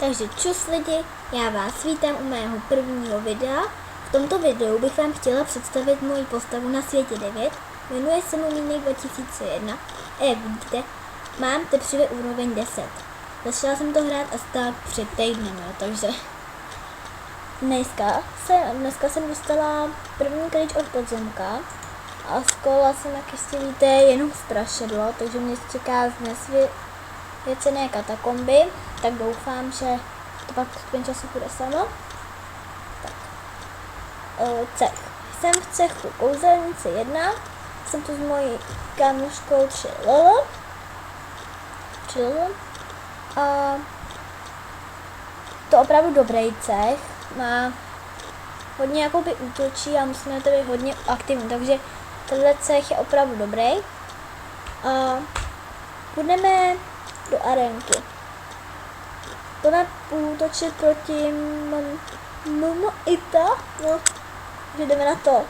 Takže čus lidi, já vás vítám u mého prvního videa. V tomto videu bych vám chtěla představit moji postavu na světě 9. Jmenuje se Mumínek 2001 a jak vidíte, mám tepřivě úroveň 10. Začala jsem to hrát asi tak před týdnem, takže dneska jsem dostala první klíč od podzemka a zkolila jsem, jak jistě víte, jenom strašidlo, takže mě čeká znesvěcené katakomby, tak doufám, že to pak v času bude samo. Tak. Cech. Jsem v cechu kouzelnice 1, jsem tu s mojí kámoškou 3 Lolo. A to opravdu dobrý cech, má hodně jakoby útočí a musíme to být hodně aktivní, takže tenhle cech je opravdu dobrý. A půjdeme do arénky. Budeme útočit proti Momoita, no, že jdeme na to.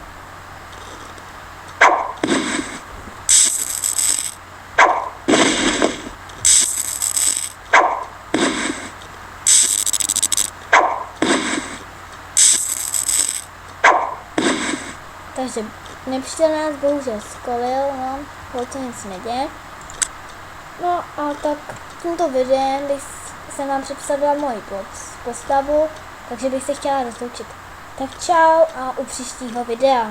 Takže nepřítel nás bohužel skolil, no, holce nic neděje. No a tak tímto videem jsem vám představila moji postavu, takže bych se chtěla rozloučit. Tak čau a u příštího videa.